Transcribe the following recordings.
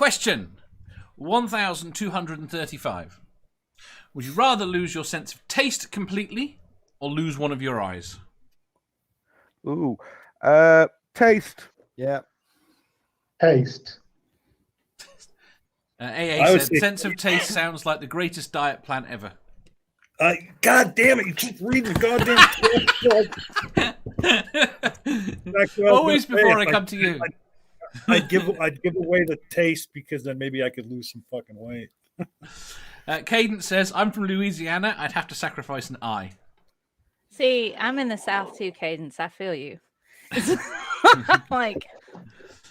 Question 1235. Would you rather lose your sense of taste completely or lose one of your eyes? Ooh. Taste. Yeah. Taste. AA said, sense of taste sounds like the greatest diet plan ever. God damn it, you keep reading the goddamn Always before I come to you. I'd give away the taste because then maybe I could lose some fucking weight. Cadence says, I'm from Louisiana. I'd have to sacrifice an eye. See, I'm in the South too, Cadence. I feel you. Like,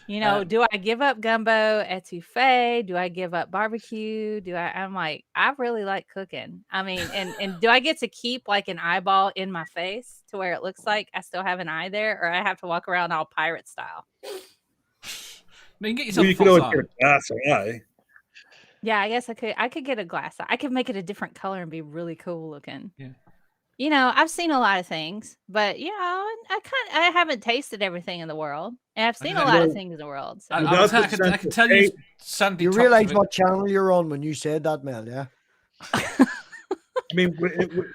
you know, do I give up gumbo, etouffee? Do I give up barbecue? I'm like, I really like cooking. I mean, and do I get to keep like an eyeball in my face to where it looks like I still have an eye there, or I have to walk around all pirate style? You can get yourself you could always get a glass eye. Yeah, I guess I could get a glass eye. I could make it a different color and be really cool looking. Yeah. You know, I've seen a lot of things, but you know, I haven't tasted everything in the world, and I've seen a lot of things in the world. So. I can tell you, Sandy. You realize what channel you're on when you said that, Mel? Yeah. I mean,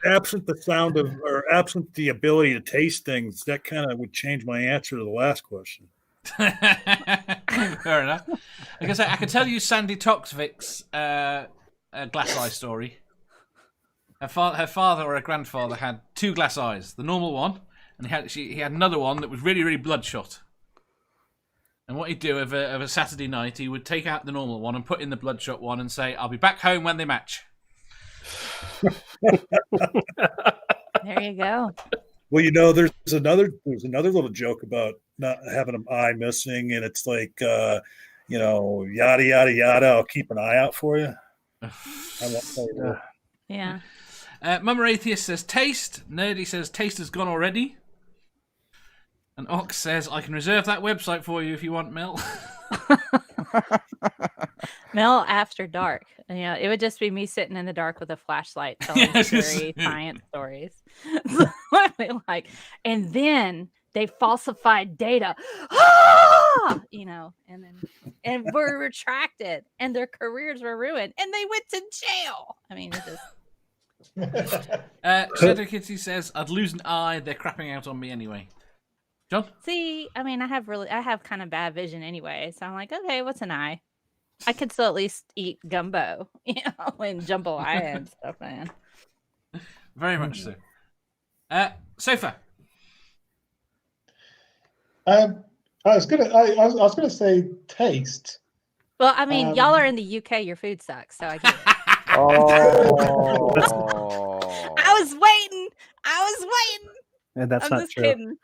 absent the sound of, or absent the ability to taste things, that kind of would change my answer to the last question. Fair enough. Like I say, I can tell you Sandy Toksvik's glass eye story. Her father or her grandfather had two glass eyes, the normal one, and he had another one that was really, really bloodshot. And what he'd do of a Saturday night, he would take out the normal one and put in the bloodshot one and say, "I'll be back home when they match." There you go. Well, you know, there's another little joke about not having an eye missing, and it's like, you know, yada yada yada. I'll keep an eye out for you. I won't tell you that. Yeah. Mummer Atheist says taste. Nerdy says taste has gone already. And Ox says I can reserve that website for you if you want, Mel. Mel after dark. You know, it would just be me sitting in the dark with a flashlight telling scary science stories. Like, and then they falsified data. You know, and were retracted, and their careers were ruined, and they went to jail. I mean, it's just. Shadow Kitty says I'd lose an eye. They're crapping out on me anyway. John? See, I mean, I have kind of bad vision anyway, so I'm like, okay, what's an eye? I could still at least eat gumbo, you know, and jambalaya and stuff, man. Very much so. Sofa. I was gonna say taste. Well, I mean, y'all are in the UK. Your food sucks, so I get it. Oh. I was waiting. And that's I'm not just true. kidding.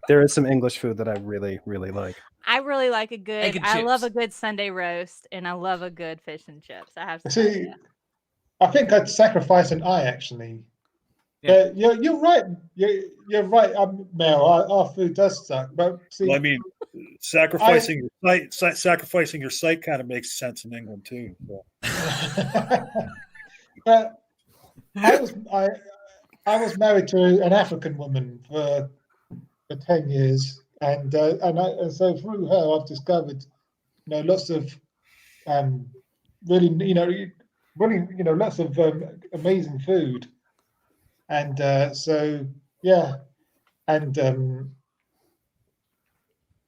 There is some English food that I really, really like. I really like a good. Egg and I love a chips. good Sunday roast, and I love a good fish and chips. I have to See, I think I'd sacrifice an eye actually. Yeah. You're right. You're right, Mel. Our food does suck, but see, Well, I mean, sacrificing your sight kind of makes sense in England too. So. but I was married to an African woman for 10 years, and so through her I've discovered, you know, lots of really lots of amazing food, and so yeah, and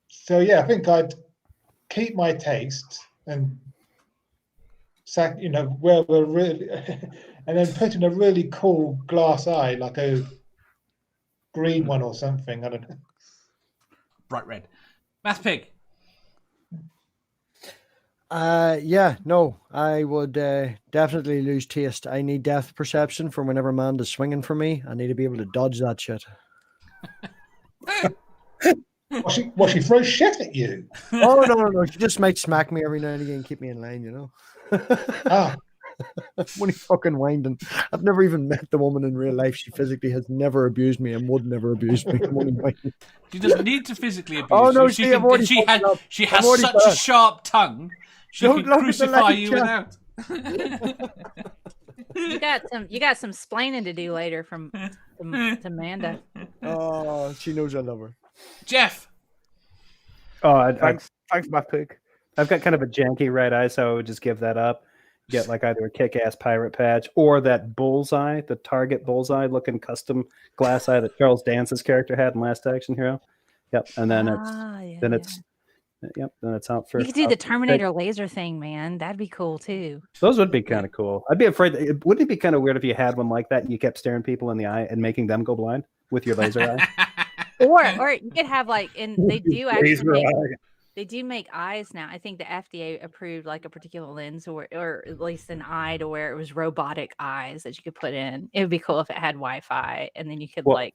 so yeah, I think I'd keep my taste and where we're really, and then put in a really cool glass eye, like a green one or something. I don't know. Bright red. Math Pig. Yeah, no, I would definitely lose taste. I need depth perception for whenever Amanda's swinging for me. I need to be able to dodge that shit. Well, she throws shit at you. Oh, no. She just might smack me every now and again, keep me in line, you know. Ah. When he's fucking winding. I've never even met the woman in real life. She physically has never abused me and would never abuse me. She doesn't need to physically abuse Oh, no, you. She has such a sharp tongue. She can crucify you without. You got some splaining to do later from Amanda. Oh, she knows I love her. Jeff. Oh, thanks, Matt Pig. I've got kind of a janky right eye, so I would just give that up. Get like either a kick-ass pirate patch or that bullseye, the Target bullseye looking custom glass eye that Charles Dance's character had in Last Action Hero. Yep, and then then it's out for. You could do the Terminator laser thing, man. That'd be cool too. Those would be kind of cool. I'd be afraid. Wouldn't it be kind of weird if you had one like that and you kept staring people in the eye and making them go blind with your laser eye? Or you could have like, and they do actually Laser make, eye. they do make eyes now. I think the FDA approved like a particular lens or at least an eye to where it was robotic eyes that you could put in. It would be cool if it had Wi-Fi and then you could like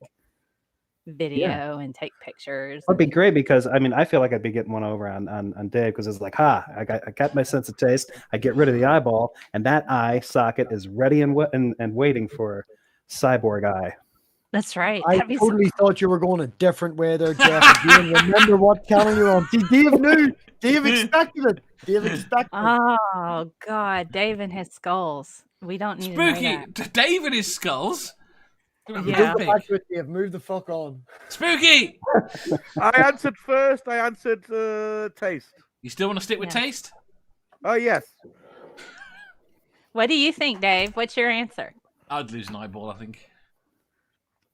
video and take pictures. That'd be great because I mean I feel like I'd be getting one over on Dave because it's like I got my sense of taste. I get rid of the eyeball and that eye socket is ready and waiting for Cyborg Eye. That's right. I That'd be totally thought you were going a different way there, Jeff. Again, remember what channel you're on. See, Dave knew. Dave expected it. Dave expected it. Oh God, Dave and his skulls. We don't need to know Spooky. that. Dave and his skulls. Yeah. Move the back to it, Dave. Move the fuck on. Spooky. I answered first. I answered taste. You still want to stick with taste? Oh, yes. What do you think, Dave? What's your answer? I'd lose an eyeball, I think.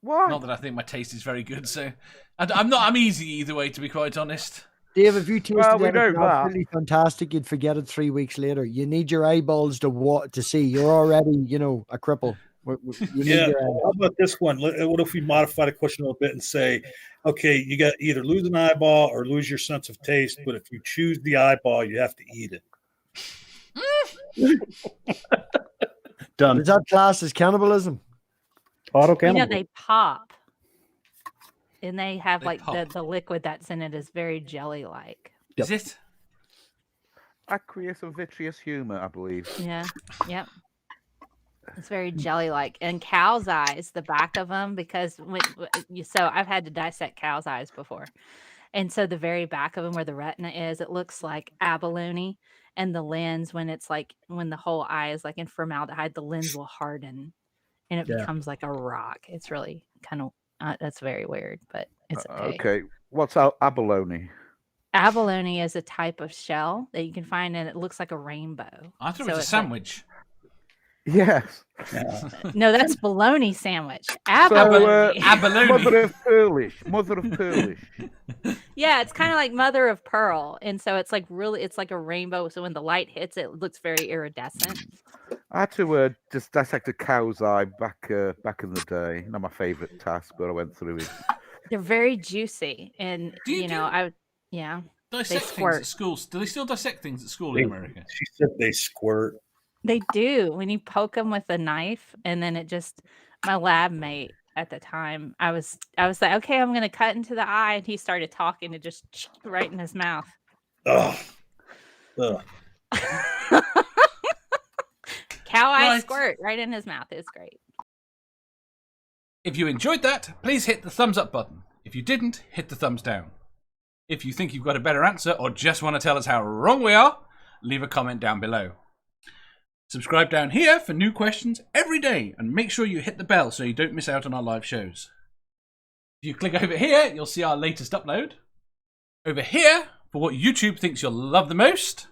Why? Not that I think my taste is very good, so I'm easy either way, to be quite honest. Dave, if you tasted we know anything that. absolutely fantastic, you'd forget it 3 weeks later. You need your eyeballs to see. You're already, a cripple. You need Yeah. your How about this one? What if we modify the question a little bit and say, okay, you got either lose an eyeball or lose your sense of taste, but if you choose the eyeball, you have to eat it. Done. Is that class as cannibalism? Auto cannibal. They pop. And they have They like pop. the liquid that's in it is very jelly-like. Is it? Aqueous and vitreous humor, I believe. Yeah. Yep. It's very jelly-like. And cow's eyes, the back of them, because so I've had to dissect cow's eyes before. And so the very back of them where the retina is, it looks like abalone. And the lens, when the whole eye is like in formaldehyde, the lens will harden and it becomes like a rock. It's really kind of, that's very weird, but it's okay. Okay. What's abalone? Abalone is a type of shell that you can find and it looks like a rainbow. I thought So it was a it's like- sandwich. Yes. No, that's bologna sandwich. So, Abalone. Abalone. Mother of pearlish. Mother of pearlish. Yeah, it's kind of like mother of pearl. And so it's like it's like a rainbow. So when the light hits it, it looks very iridescent. I had to just dissect a cow's eye back in the day. Not my favourite task, but I went through it. They're very juicy. And, Do you do- yeah. Dissect things squirt. at schools. Do they still dissect things at school in America? She said they squirt. They do. When you poke them with a knife, and then my lab mate at the time, I was like, okay, I'm gonna cut into the eye, and he started talking to just right in his mouth. Ugh. Ugh. Cow eye Right. squirt right in his mouth. It's great. If you enjoyed that, please hit the thumbs up button. If you didn't, hit the thumbs down. If you think you've got a better answer or just want to tell us how wrong we are, leave a comment down below. Subscribe down here for new questions every day and make sure you hit the bell so you don't miss out on our live shows. If you click over here, you'll see our latest upload. Over here, for what YouTube thinks you'll love the most.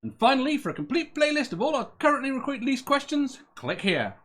And finally, for a complete playlist of all our currently released questions, click here.